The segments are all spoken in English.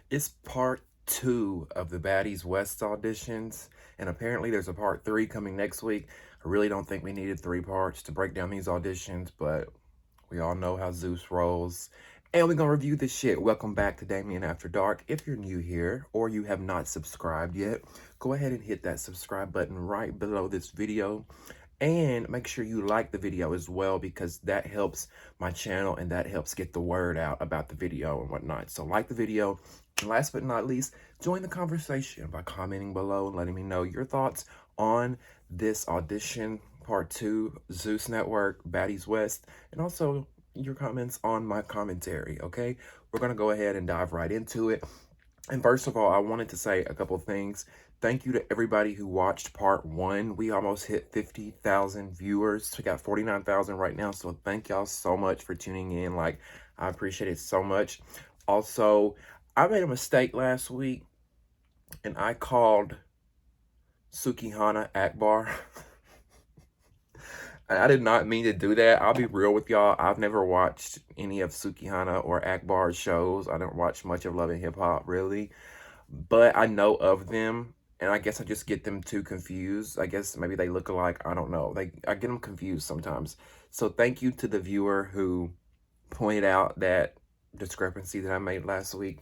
It's part 2 of the Baddies West auditions, and apparently there's a part 3 coming next week. I really don't think we needed 3 parts to break down these auditions, but we all know how ZEUS rolls. And we're gonna review this shit. Welcome back to Damien After Dark. If you're new here or you have not subscribed yet, go ahead and hit that subscribe button right below this video. And make sure you like the video as well, because that helps my channel and that helps get the word out about the video and whatnot. So like the video. And last but not least, join the conversation by commenting below and letting me know your thoughts on this audition, part 2, ZEUS Network, Baddies West, and also your comments on my commentary, okay? We're going to go ahead and dive right into it. And first of all, I wanted to say a couple things. Thank you to everybody who watched part 1. We almost hit 50,000 viewers. We got 49,000 right now. So thank y'all so much for tuning in. Like, I appreciate it so much. Also, I made a mistake last week and I called Sukihana Akbar. I did not mean to do that. I'll be real with y'all. I've never watched any of Sukihana or Akbar's shows. I don't watch much of Love and Hip Hop, really. But I know of them, and I guess I just get them too confused. I guess maybe they look alike. I don't know. I get them confused sometimes. So thank you to the viewer who pointed out that discrepancy that I made last week.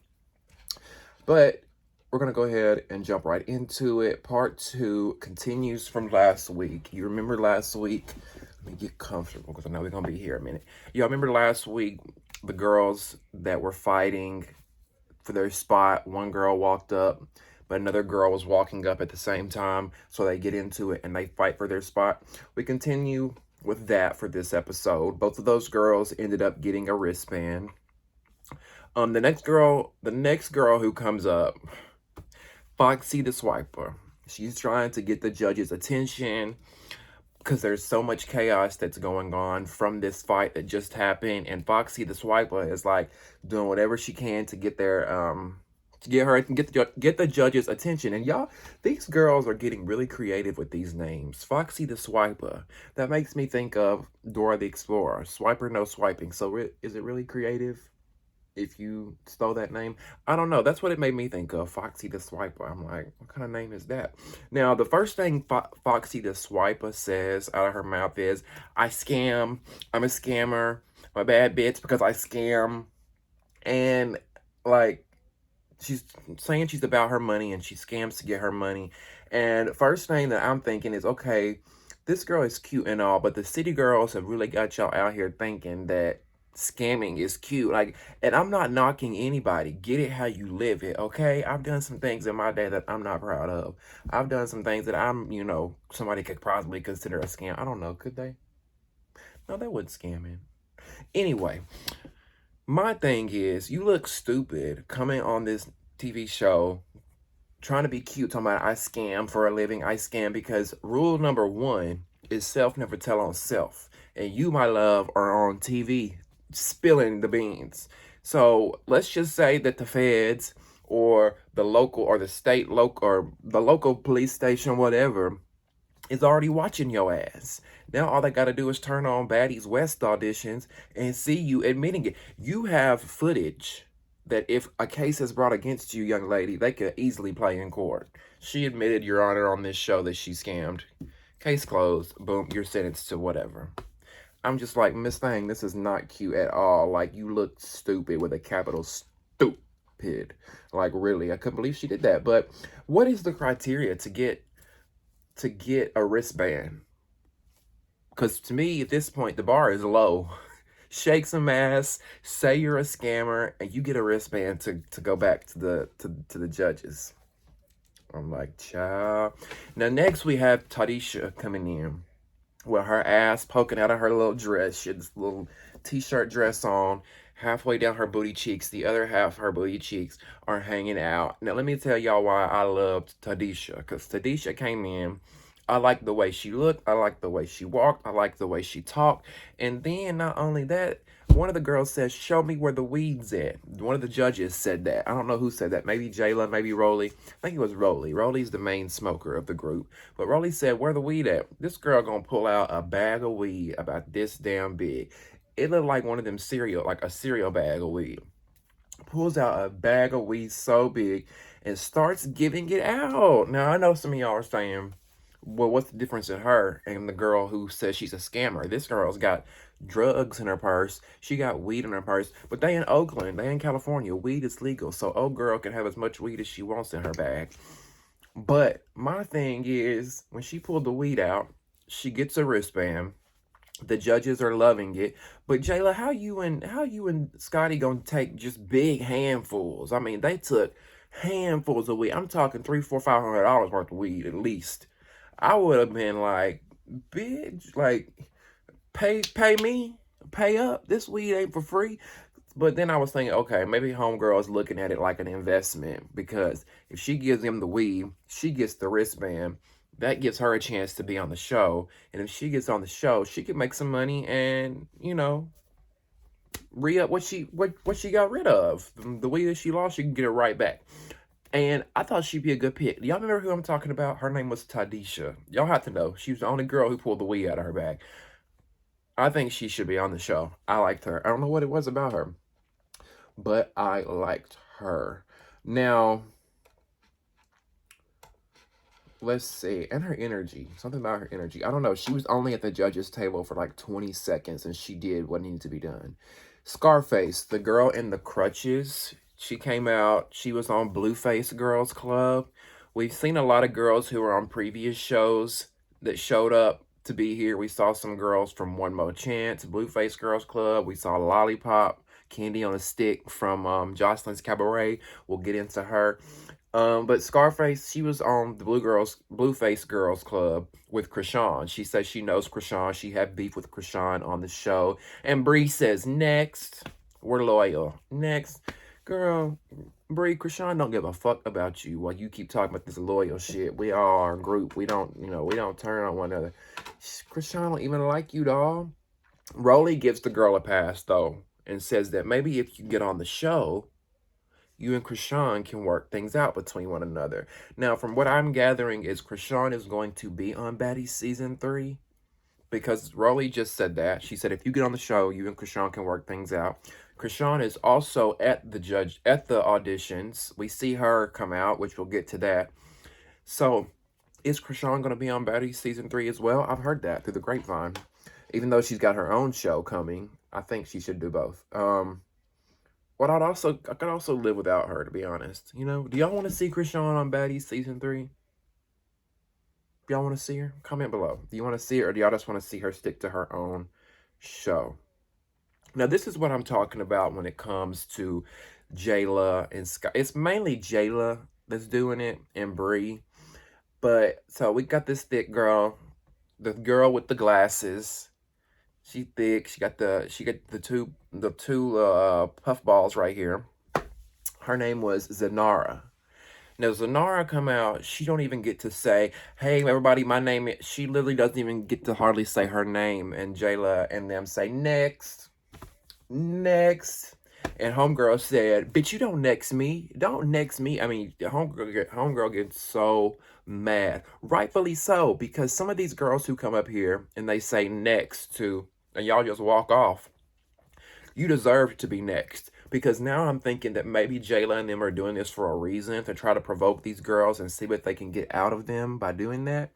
But we're going to go ahead and jump right into it. Part 2 continues from last week. You remember last week? Let me get comfortable because I know we're going to be here a minute. Y'all remember last week, the girls that were fighting for their spot? One girl walked up, but another girl was walking up at the same time. So they get into it and they fight for their spot. We continue with that for this episode. Both of those girls ended up getting a wristband. The next girl who comes up, Foxy the Swiper. She's trying to get the judges' attention because there's so much chaos that's going on from this fight that just happened, and Foxy the Swiper is like doing whatever she can to get their get the judges' attention. And y'all, these girls are getting really creative with these names. Foxy the Swiper. That makes me think of Dora the Explorer. Swiper, no swiping. So is it really creative if you stole that name? I don't know. That's what it made me think of, Foxy the Swiper. I'm like, what kind of name is that? Now, the first thing Foxy the Swiper says out of her mouth is, I scam. I'm a scammer. I'm a bad bitch because I scam. And, like, she's saying she's about her money and she scams to get her money. And first thing that I'm thinking is, okay, this girl is cute and all, but the city girls have really got y'all out here thinking that scamming is cute. Like, and I'm not knocking anybody. Get it how you live it, okay? I've done some things in my day that I'm not proud of. I've done some things that I'm, somebody could possibly consider a scam. I don't know, could they? No, that wasn't scamming. Anyway, my thing is, you look stupid coming on this TV show trying to be cute, talking about I scam for a living. I scam because rule number 1 is self never tell on self. And you, my love, are on TV spilling the beans. So let's just say that the feds or the local or the state local or the local police station, whatever, is already watching your ass. Now all they got to do is turn on Baddies West auditions and see you admitting it. You have footage that if a case is brought against you, young lady, they could easily play in court. She admitted, Your Honor, on this show that she scammed. Case closed. Boom, you're sentenced to whatever. I'm just like, Miss Thang, this is not cute at all. Like, you look stupid with a capital stupid. Like, really, I couldn't believe she did that. But what is the criteria to get a wristband? Because to me, at this point, the bar is low. Shake some ass, say you're a scammer, and you get a wristband to go back to the judges. I'm like, child. Now, next we have Tarisha coming in with her ass poking out of her little dress. She had this little t-shirt dress on, halfway down her booty cheeks. The other half of her booty cheeks are hanging out. Now, let me tell y'all why I loved Tarisha. Because Tarisha came in. I liked the way she looked. I liked the way she walked. I liked the way she talked. And then, not only that, one of the girls says, show me where the weed's at. One of the judges said that. I don't know who said that. Maybe Jayla, maybe Rolly. I think it was Rolly. Rolly's the main smoker of the group. But Rolly said, where the weed at? This girl gonna pull out a bag of weed about this damn big. It looked like one of them cereal, like a cereal bag of weed. pulls out a bag of weed so big and starts giving it out. Now, I know some of y'all are saying, well, what's the difference in her and the girl who says she's a scammer? This girl's got drugs in her purse. She got weed in her purse. But they in Oakland, they in California. Weed is legal. So old girl can have as much weed as she wants in her bag. But my thing is, when she pulled the weed out, she gets a wristband. The judges are loving it. But Jayla, how you and Scotty gonna take just big handfuls? I mean, they took handfuls of weed. I'm talking $300, $400, $500 worth of weed at least. I would have been like, bitch, like pay me, pay up. This weed ain't for free. But then I was thinking, okay, maybe homegirl is looking at it like an investment, because if she gives him the weed, she gets the wristband. That gives her a chance to be on the show. And if she gets on the show, she can make some money and, re-up what she got rid of. The weed that she lost, she can get it right back. And I thought she'd be a good pick. Y'all remember who I'm talking about? Her name was Tadisha. Y'all have to know. She was the only girl who pulled the weed out of her bag. I think she should be on the show. I liked her. I don't know what it was about her, but I liked her. Now, let's see. And her energy. Something about her energy. I don't know. She was only at the judges' table for like 20 seconds, and she did what needed to be done. Scarface, the girl in the crutches. She came out. She was on Blueface Girls Club. We've seen a lot of girls who were on previous shows that showed up to be here. We saw some girls from One More Chance, Blueface Girls Club. We saw Lollipop, Candy on a Stick from Jocelyn's Cabaret. We'll get into her. But Scarface, she was on the Blueface Girls Club with Krishan. She says she knows Krishan. She had beef with Krishan on the show. And Bree says, next. We're loyal. Next. Girl, Bree, Krishan don't give a fuck about you while you keep talking about this loyal shit. We all are a group. We don't turn on one another. Krishan don't even like you, dog. Rolly gives the girl a pass, though, and says that maybe if you get on the show, you and Krishan can work things out between one another. Now, from what I'm gathering is Krishan is going to be on Baddies Season 3, because Rolly just said that. She said if you get on the show, you and Krishan can work things out. Krishan is also at the auditions. We see her come out, which we'll get to that. So, is Krishan going to be on Baddies Season 3 as well? I've heard that through the grapevine. Even though she's got her own show coming, I think she should do both. What I could also live without her, to be honest. Do y'all want to see Krishan on Baddies Season 3? Y'all want to see her? Comment below. Do you want to see her, or do y'all just want to see her stick to her own show? Now, this is what I'm talking about when it comes to Jayla and Scott. It's mainly Jayla that's doing it, and Bree. But, so we got this thick girl, the girl with the glasses. She thick. She got the two puff balls right here. Her name was Zanara. Now, Zanara come out, she don't even get to say, hey, everybody, my name is... She literally doesn't even get to hardly say her name. And Jayla and them say, next. Next. And homegirl said, bitch, you don't next me. Don't next me. I mean, homegirl gets so mad. Rightfully so, because some of these girls who come up here and they say next to... and y'all just walk off, you deserve to be next. Because now I'm thinking that maybe Jayla and them are doing this for a reason, to try to provoke these girls and see what they can get out of them by doing that.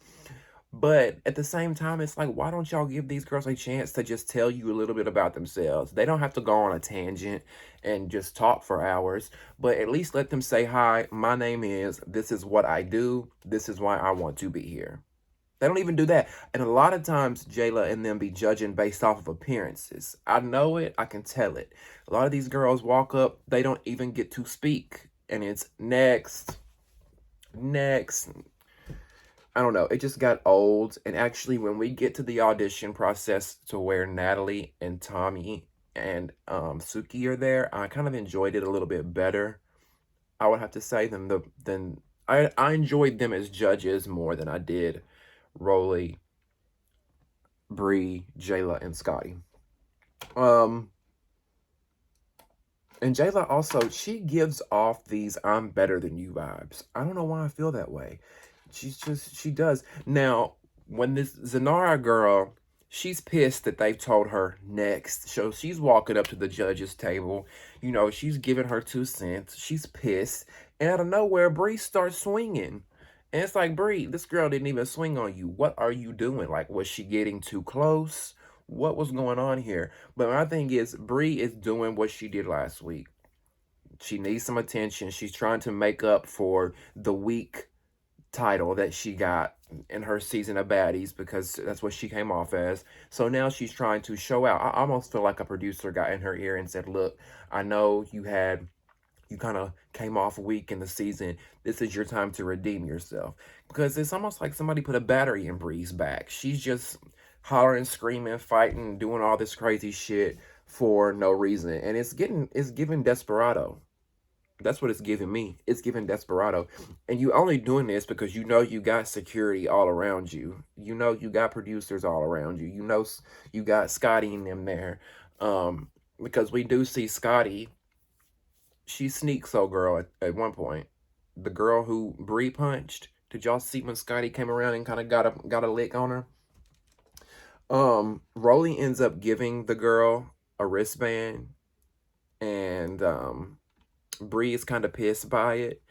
But at the same time, it's like, why don't y'all give these girls a chance to just tell you a little bit about themselves? They don't have to go on a tangent and just talk for hours, but at least let them say, hi, my name is, this is what I do, this is why I want to be here. They don't even do that. And a lot of times, Jayla and them be judging based off of appearances. I know it. I can tell it. A lot of these girls walk up, they don't even get to speak. And it's next. Next. I don't know. It just got old. And actually, when we get to the audition process to where Natalie and Tommy and Suki are there, I kind of enjoyed it a little bit better, I would have to say, than I enjoyed them as judges more than I did Rolly, Bree, Jayla, and Scotty. And Jayla also, she gives off these I'm better than you vibes. I don't know why I feel that way. She does. Now, when this Zanara girl She's pissed that they've told her next. So she's walking up to the judge's table. You know, she's giving her 2 cents. She's pissed. And out of nowhere, Bree starts swinging. And it's like, Bree, this girl didn't even swing on you. What are you doing? Like, was she getting too close? What was going on here? But my thing is, Bree is doing what she did last week. She needs some attention. She's trying to make up for the weak title that she got in her season of Baddies, because that's what she came off as. So now she's trying to show out. I almost feel like a producer got in her ear and said, look, I know you kind of came off weak in the season. This is your time to redeem yourself. Because it's almost like somebody put a battery in Bree's back. She's just hollering, screaming, fighting, doing all this crazy shit for no reason. And it's giving Desperado. That's what it's giving me. It's giving Desperado. And you only doing this because you know you got security all around you. You know you got producers all around you. You know you got Scotty and them there. Because we do see Scotty. She sneaks old girl at one point. The girl who Bree punched. Did y'all see when Scotty came around and kind of got a lick on her? Rolly ends up giving the girl a wristband. And Bree is kind of pissed by it.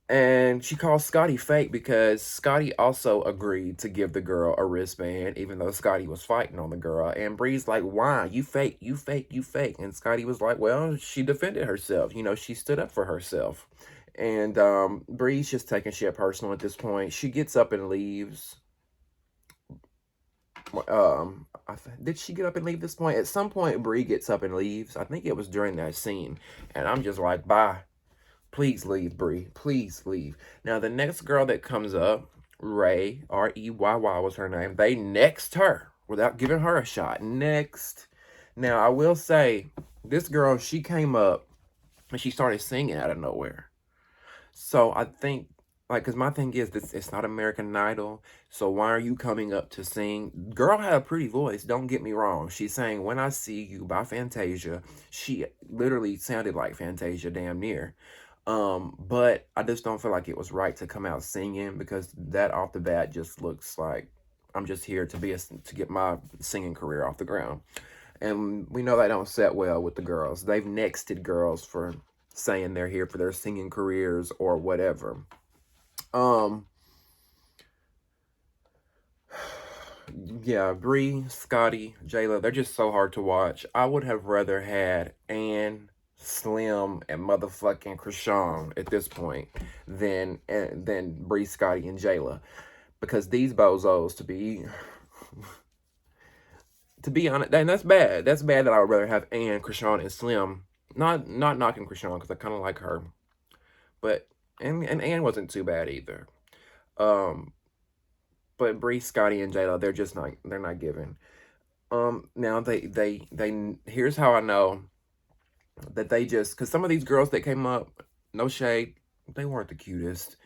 And she calls Scotty fake because Scotty also agreed to give the girl a wristband, even though Scotty was fighting on the girl. And Bree's like, why? You fake, you fake, you fake. And Scotty was like, well, she defended herself. You know, she stood up for herself. And Bree's just taking shit personal at this point. She gets up and leaves. Did she get up and leave this point? At some point, Bree gets up and leaves. I think it was during that scene. And I'm just like, bye. Please leave, Bree. Please leave. Now, the next girl that comes up, Ray, R-E-Y-Y was her name. They next her without giving her a shot. Next. Now, I will say, this girl, she came up and she started singing out of nowhere. So I think, like, because my thing is, it's not American Idol, so why are you coming up to sing? Girl had a pretty voice, don't get me wrong. She sang When I See You by Fantasia. She literally sounded like Fantasia, damn near. But I just don't feel like it was right to come out singing, because that off the bat just looks like I'm just here to get my singing career off the ground. And we know that don't set well with the girls. They've nexted girls for saying they're here for their singing careers or whatever. Yeah, Bree, Scotty, Jayla, they're just so hard to watch. I would have rather had Ann, Slim, and motherfucking Krishan at this point than Bree, Scotty, and Jayla. Because these bozos, to be honest, and that's bad. That's bad that I would rather have Ann, Krishan, and Slim. Not knocking Krishan, because I kind of like her. But, and Ann wasn't too bad either. But Bree, Scotty, and Jayla, they're not giving. Now here's how I know that they just, because some of these girls that came up, no shade, they weren't the cutest.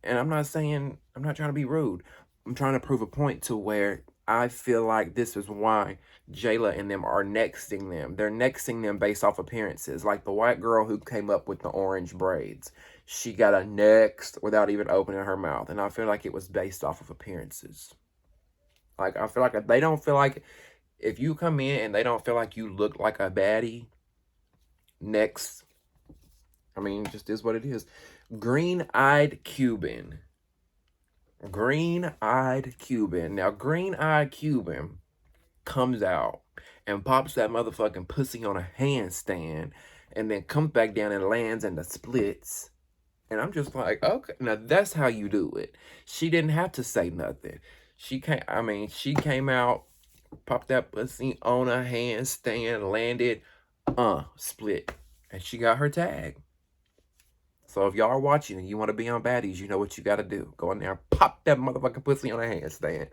And I'm not trying to be rude. I'm trying to prove a point to where I feel like this is why Jayla and them are nexting them. They're nexting them based off appearances. Like the white girl who came up with the orange braids. She got a next without even opening her mouth. And I feel like it was based off of appearances. Like, I feel like they don't feel like, if you come in and they don't feel like you look like a baddie, next. I mean, just is what it is. Green-eyed Cuban. Green-eyed Cuban. Now, Green-eyed Cuban comes out and pops that motherfucking pussy on a handstand and then comes back down and lands in the splits. And I'm just like, okay, now that's how you do it. She didn't have to say nothing. She came out, popped that pussy on a handstand, landed, split. And she got her tag. So if y'all are watching and you want to be on Baddies, you know what you got to do. Go in there and pop that motherfucking pussy on a handstand.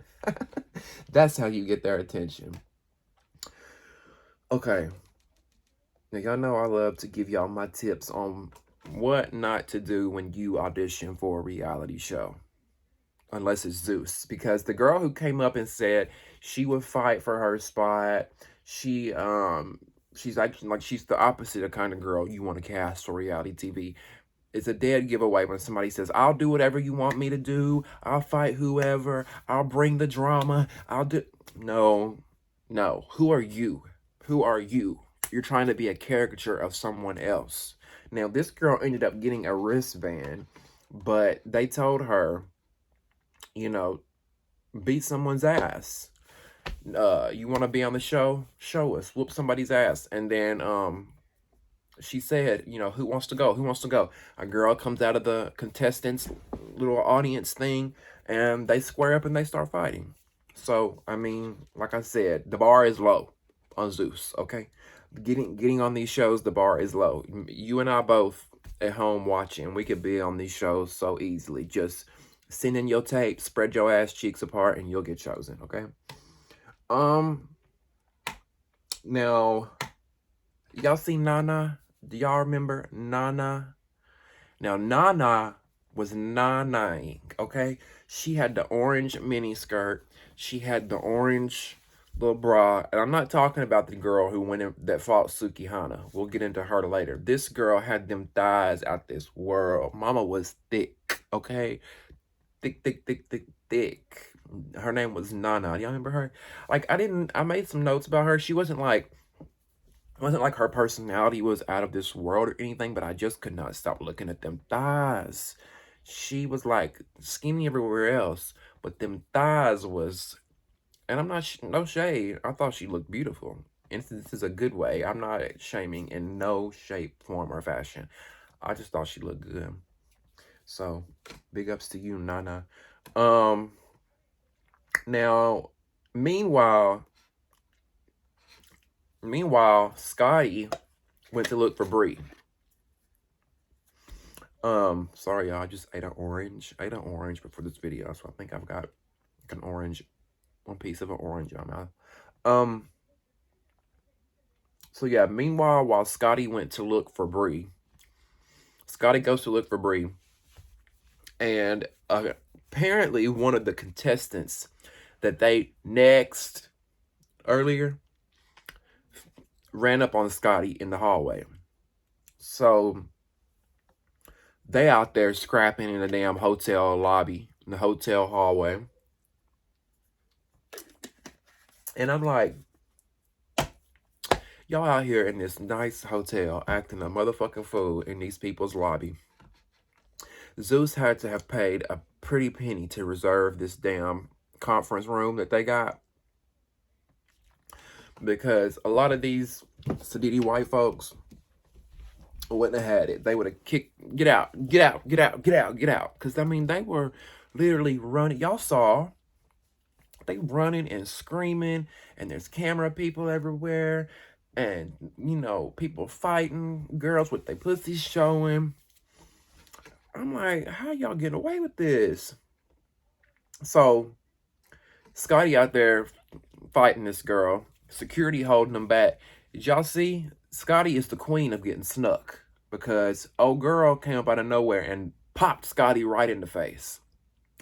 That's how you get their attention. Okay. Now, y'all know I love to give y'all my tips on what not to do when you audition for a reality show. Unless it's ZEUS. Because the girl who came up and said she would fight for her spot, she's acting like she's the opposite of kind of girl you want to cast for reality TV. it's a dead giveaway when somebody says, I'll do whatever you want me to do. I'll fight whoever. I'll bring the drama. I'll do. No, no. Who are you? Who are you? You're trying to be a caricature of someone else. Now, this girl ended up getting a wristband, but they told her, you know, beat someone's ass. You want to be on the show? Show us. Whoop somebody's ass. And then, she said, you know, who wants to go? Who wants to go? A girl comes out of the contestants' little audience thing, and they square up and they start fighting. So, I mean, like I said, the bar is low on ZEUS, okay? Getting on these shows, the bar is low. You and I both at home watching, we could be on these shows so easily. Just send in your tape, spread your ass cheeks apart, and you'll get chosen, okay? Now, y'all see Nana? Do y'all remember Nana? Now, Nana was nanaing, okay? She had the orange mini skirt. She had the orange little bra. And I'm not talking about the girl who went in, that fought Sukihana. We'll get into her later. This girl had them thighs out this world. Mama was thick, okay? Thick, thick, thick, thick, thick. Her name was Nana. Y'all remember her? Like, I made some notes about her. She wasn't like her personality was out of this world or anything, but I just could not stop looking at them thighs. She was like skinny everywhere else, but them thighs was, and I'm not, no shade, I thought she looked beautiful. And this is a good way. I'm not shaming in no shape, form, or fashion. I just thought she looked good. So, big ups to you, Nana. Now, meanwhile, Scotty went to look for Bree. Sorry, y'all. I just ate an orange. I ate an orange before this video, so I think I've got an orange, one piece of an orange in my mouth. So yeah, meanwhile, while Scotty went to look for Bree, Scotty goes to look for Bree, and apparently one of the contestants that they next earlier ran up on Scotty in the hallway. So they out there scrapping in the damn hotel lobby, in the hotel hallway. And I'm like, y'all out here in this nice hotel acting a motherfucking fool in these people's lobby. ZEUS had to have paid a pretty penny to reserve this damn conference room that they got. Because a lot of these sedity white folks wouldn't have had it. They would have kicked, get out. Because, I mean, they were literally running. Y'all saw, they running and screaming, and there's camera people everywhere, and, you know, people fighting, girls with their pussies showing. I'm like, how y'all get away with this? So, Scotty out there fighting this girl, security holding him back. Did y'all see? Scotty is the queen of getting snuck, because old girl came up out of nowhere and popped Scotty right in the face.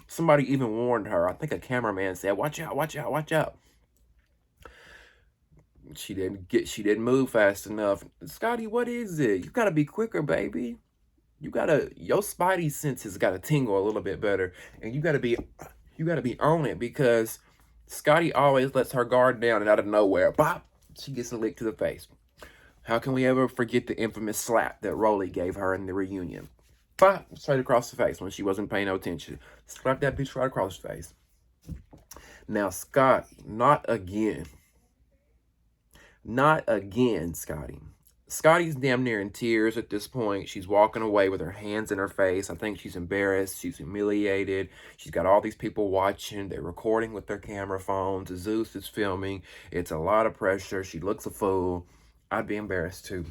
Somebody even warned her. I think a cameraman said, watch out, watch out, watch out. She didn't move fast enough. Scotty, what is it? You gotta be quicker, baby. Your spidey senses gotta tingle a little bit better, and you gotta be on it, because Scotty always lets her guard down, and out of nowhere, bop, she gets a lick to the face. How can we ever forget the infamous slap that Rolly gave her in the reunion? Bop, straight across the face when she wasn't paying no attention. Slap that bitch right across the face. Now, Scotty, not again. Not again, Scotty. Scotty's damn near in tears at this point. She's walking away with her hands in her face. I think she's embarrassed. She's humiliated. She's got all these people watching. They're recording with their camera phones. ZEUS is filming. It's a lot of pressure. She looks a fool. I'd be embarrassed too.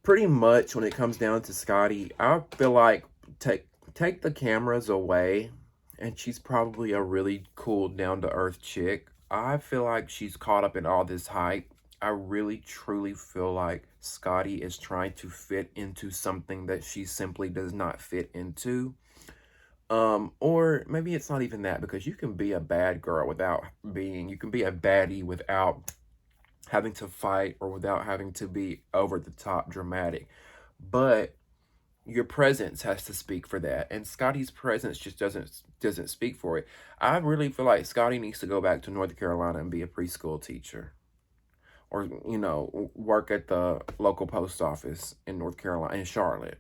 Pretty much when it comes down to Scotty, I feel like take the cameras away, and she's probably a really cool, down-to-earth chick. I feel like she's caught up in all this hype. I really, truly feel like Scotty is trying to fit into something that she simply does not fit into. Or maybe it's not even that, because you can be a bad girl without being, you can be a baddie without having to fight or without having to be over the top dramatic. But your presence has to speak for that, and Scotty's presence just doesn't speak for it. I really feel like Scotty needs to go back to North Carolina and be a preschool teacher, or work at the local post office in North Carolina, in Charlotte,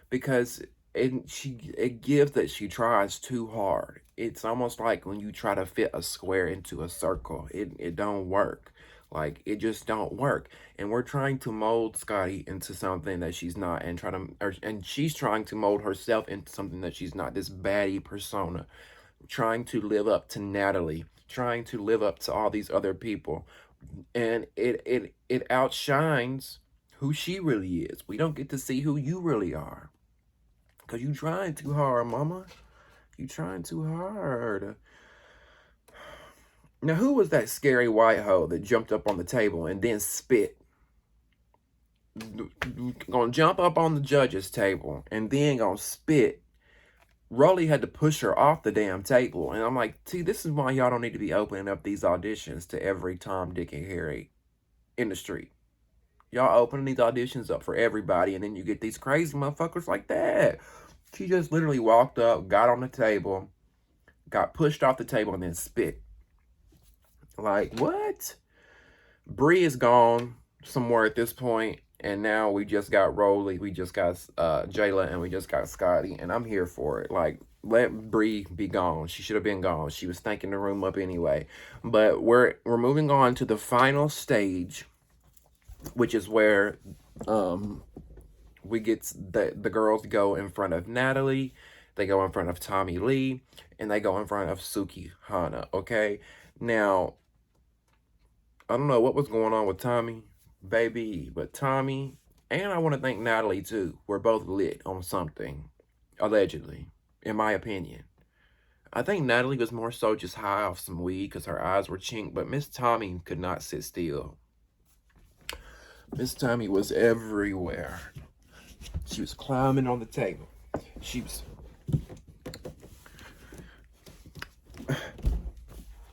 because it gives that she tries too hard. It's almost like when you try to fit a square into a circle, it don't work. Like, it just don't work. And we're trying to mold Scotty into something that she's not, and and she's trying to mold herself into something that she's not. This baddie persona, trying to live up to Natalie, trying to live up to all these other people, and it outshines who she really is. We don't get to see who you really are, because you trying too hard, mama. You trying too hard. Now, who was that scary white hoe that jumped up on the table and then spit? Gonna jump up on the judge's table and then gonna spit. Rolly had to push her off the damn table. And I'm like, see, this is why y'all don't need to be opening up these auditions to every Tom, Dick, and Harry in the street. Y'all opening these auditions up for everybody, and then you get these crazy motherfuckers like that. She just literally walked up, got on the table, got pushed off the table, and then spit. Like, what? Bree is gone somewhere at this point, and now we just got Rolly, we just got Jayla, and we just got Scotty, and I'm here for it. Like, let Bree be gone. She should have been gone. She was thinking the room up anyway. But we're moving on to the final stage, which is where we get the girls go in front of Natalie, they go in front of Tommy Lee, and they go in front of Suki Hana. Okay, now I don't know what was going on with Tommy, baby, but Tommy, and I want to thank Natalie too, were both lit on something, allegedly, in my opinion. I think Natalie was more so just high off some weed because her eyes were chinked, but Miss Tommy could not sit still. Miss Tommy was everywhere. She was climbing on the table. She was...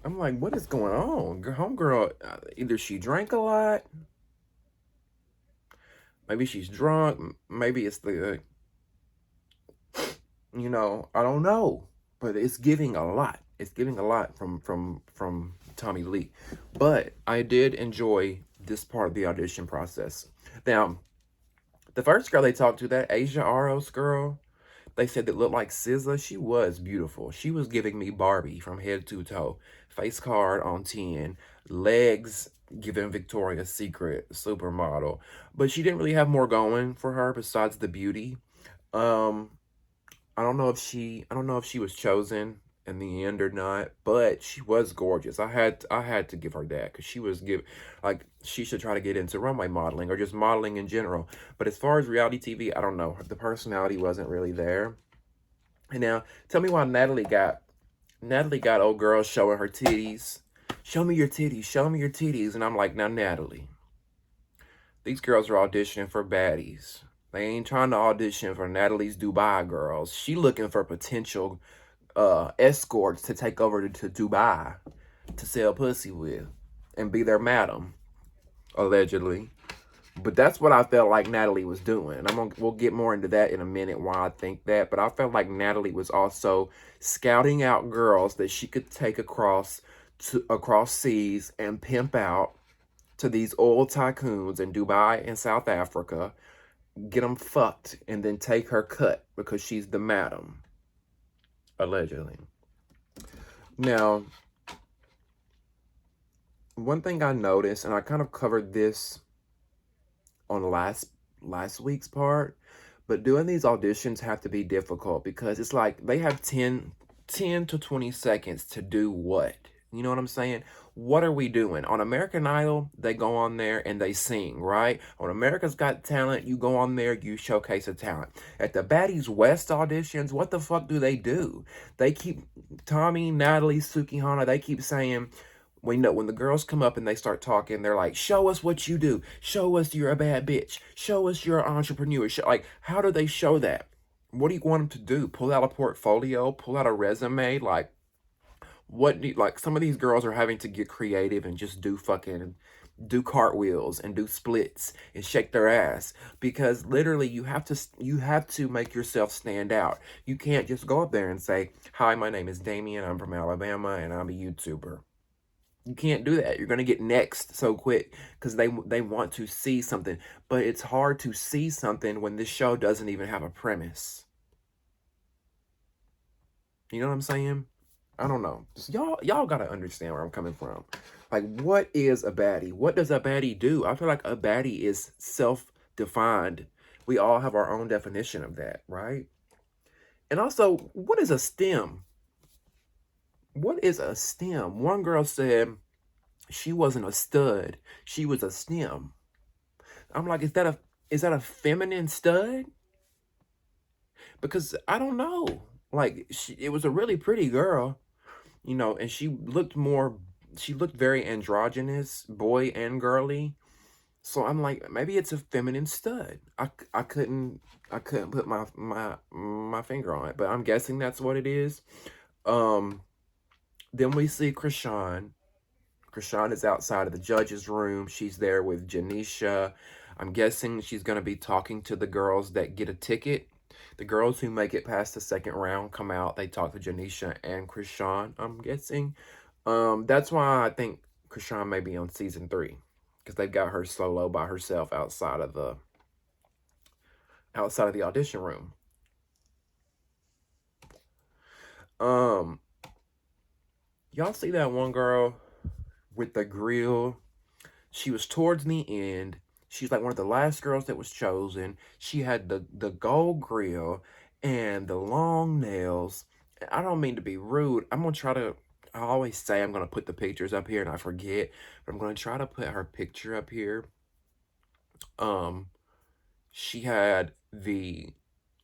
I'm like, what is going on? Homegirl, either she drank a lot, maybe she's drunk, maybe it's the... I don't know. But it's giving a lot. It's giving a lot from Tommy Lee. But I did enjoy this part of the audition process. Now, the first girl they talked to, that Asia Aros girl, they said that looked like SZA. She was beautiful. She was giving me Barbie from head to toe. Face card on 10. Legs giving Victoria's Secret supermodel. But she didn't really have more going for her besides the beauty. I don't know if she was chosen in the end or not, but she was gorgeous. I had to give her that, because she was she should try to get into runway modeling or just modeling in general. But as far as reality TV, I don't know. The personality wasn't really there. And now, tell me why Natalie got old girl showing her titties. Show me your titties. Show me your titties. And I'm like, now, Natalie, these girls are auditioning for Baddies. They ain't trying to audition for Natalie's Dubai girls. She looking for potential escorts to take over to Dubai to sell pussy with and be their madam, allegedly. But that's what I felt like Natalie was doing. We'll get more into that in a minute, why I think that. But I felt like Natalie was also scouting out girls that she could take across seas and pimp out to these oil tycoons in Dubai and South Africa, get them fucked, and then take her cut because she's the madam, allegedly. Now, one thing I noticed, and I kind of covered this on last week's part, but doing these auditions have to be difficult because it's like they have 10 to 20 seconds to do what? You know what I'm saying? What are we doing? On American Idol, they go on there and they sing, right? On America's Got Talent, you go on there, you showcase a talent. At the Baddies West auditions, what the fuck do? They keep, Tommy, Natalie, Suki Hana, they keep saying, when the girls come up and they start talking, they're like, show us what you do. Show us you're a bad bitch. Show us you're an entrepreneur. Like, how do they show that? What do you want them to do? Pull out a portfolio? Pull out a resume? Like, some of these girls are having to get creative and just do fucking do cartwheels and do splits and shake their ass, because literally you have to make yourself stand out. You can't just go up there and say, "Hi, my name is Damien. I'm from Alabama and I'm a YouTuber." You can't do that. You're gonna get next so quick because they want to see something, but it's hard to see something when this show doesn't even have a premise. You know what I'm saying? I don't know. Just y'all gotta understand where I'm coming from. Like, what is a baddie? What does a baddie do? I feel like a baddie is self-defined. We all have our own definition of that, right? And also, what is a stem? What is a stem? One girl said she wasn't a stud, she was a stem. I'm like, is that a feminine stud? Because I don't know. Like, it was a really pretty girl, and she looked very androgynous, boy and girly. So I'm like, maybe it's a feminine stud. I couldn't put my finger on it, but I'm guessing that's what it is. Um, then we see Krishan. Krishan is outside of the judge's room. She's there with Janisha. I'm guessing she's going to be talking to the girls that get a ticket. The girls who make it past the second round come out. They talk to Janisha and Krishan, I'm guessing. That's why I think Krishan may be on season 3. Because they've got her solo by herself outside of the audition room. Y'all see that one girl with the grill? She was towards the end. She's like one of the last girls that was chosen. She had the gold grill and the long nails. I don't mean to be rude. I always say I'm going to put the pictures up here and I forget. But I'm going to try to put her picture up here. She had the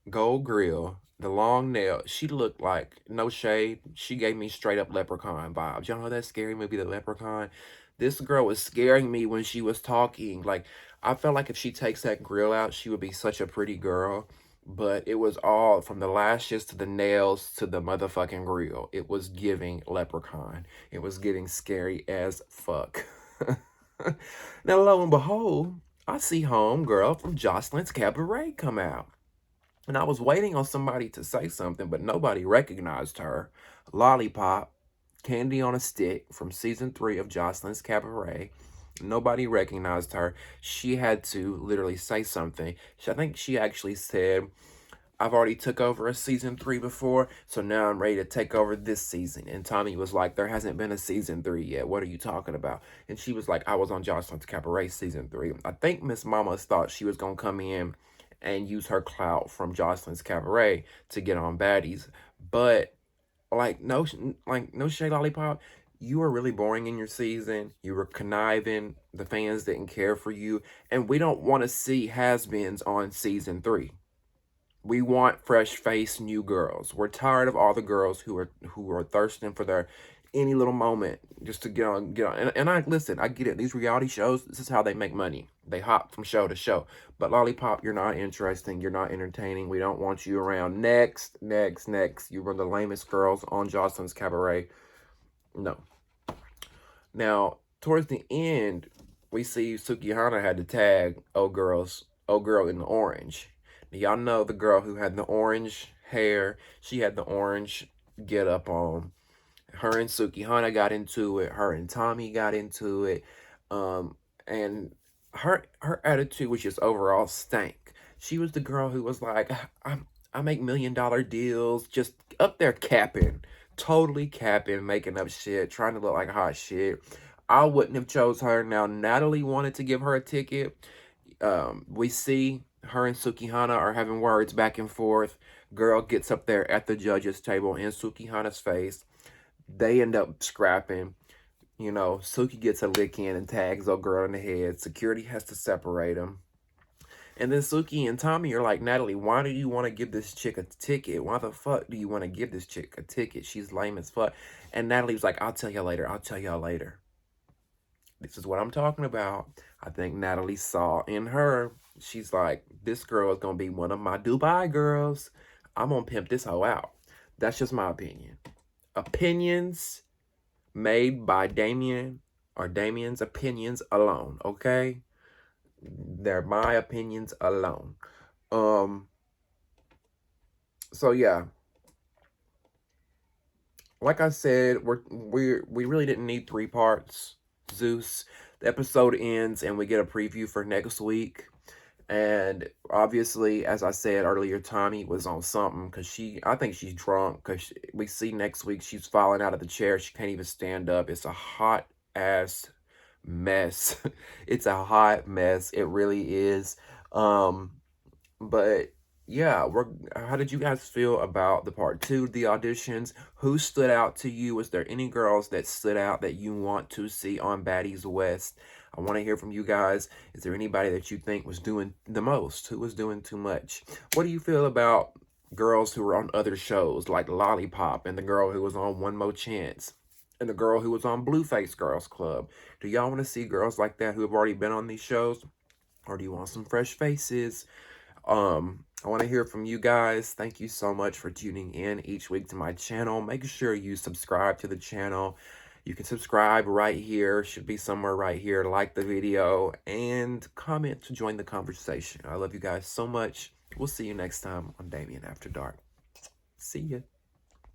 gold grill, the long nail. She looked like, no shade, she gave me straight up Leprechaun vibes. Y'all know that scary movie, The Leprechaun? This girl was scaring me when she was talking. Like, I felt like if she takes that grill out, she would be such a pretty girl. But it was all from the lashes to the nails to the motherfucking grill. It was giving Leprechaun. It was giving scary as fuck. Now, lo and behold, I see homegirl from Jocelyn's Cabaret come out. And I was waiting on somebody to say something, but nobody recognized her. Lollipop, candy on a stick from season 3 of Jocelyn's Cabaret. Nobody recognized her. She had to literally say something. I think she actually said, "I've already took over a season 3 before, so now I'm ready to take over this season." And Tommy was like, "There hasn't been a season 3 yet. What are you talking about?" And she was like, "I was on Jocelyn's Cabaret season 3. I think Miss Mama thought she was going to come in and use her clout from Jocelyn's Cabaret to get on Baddies. But, no shade, Lollipop. You were really boring in your season. You were conniving. The fans didn't care for you. And we don't want to see has-beens on season 3. We want fresh-faced new girls. We're tired of all the girls who are thirsting for their any little moment just to get on. And I listen, I get it. These reality shows, this is how they make money. They hop from show to show. But Lollipop, you're not interesting. You're not entertaining. We don't want you around. Next. You were the lamest girls on Jocelyn's Cabaret. No. Now, towards the end, we see Sukihana had to tag old girl in the orange. Now, y'all know the girl who had the orange hair. She had the orange get up on. Her and Sukihana got into it. Her and Tommy got into it. And her attitude was just overall stank. She was the girl who was like, I make $1 million deals, just up there capping. Totally capping, making up shit, trying to look like hot shit. I wouldn't have chose her. Now, Natalie wanted to give her a ticket. We see her and Sukihana are having words back and forth. Girl gets up there at the judge's table in Sukihana's face. They end up scrapping. Suki gets a lick in and tags old girl in the head. Security has to separate them. And then Suki and Tommy are like, "Natalie, why do you want to give this chick a ticket? Why the fuck do you want to give this chick a ticket? She's lame as fuck." And Natalie was like, "I'll tell y'all later. I'll tell y'all later." This is what I'm talking about. I think Natalie saw in her, she's like, this girl is going to be one of my Dubai girls. I'm going to pimp this hoe out. That's just my opinion. Opinions made by Damien are Damien's opinions alone, okay? They're my opinions alone. So yeah, like I said, we really didn't need 3 parts. ZEUS, the episode ends and we get a preview for next week. And obviously, as I said earlier, Tommy was on something because I think she's drunk because we see next week she's falling out of the chair. She can't even stand up. It's a hot ass mess. It's a hot mess. It really is. Um, but yeah, how did you guys feel about the part 2, the auditions? Who stood out to you? Was there any girls that stood out that you want to see on Baddies West? I want to hear from you guys. Is there anybody that you think was doing the most? Who was doing too much? What do you feel about girls who were on other shows like Lollipop and the girl who was on One More Chance and the girl who was on Blueface Girls Club? Do y'all want to see girls like that who have already been on these shows? Or do you want some fresh faces? I want to hear from you guys. Thank you so much for tuning in each week to my channel. Make sure you subscribe to the channel. You can subscribe right here. Should be somewhere right here. Like the video and comment to join the conversation. I love you guys so much. We'll see you next time on Damien After Dark. See ya.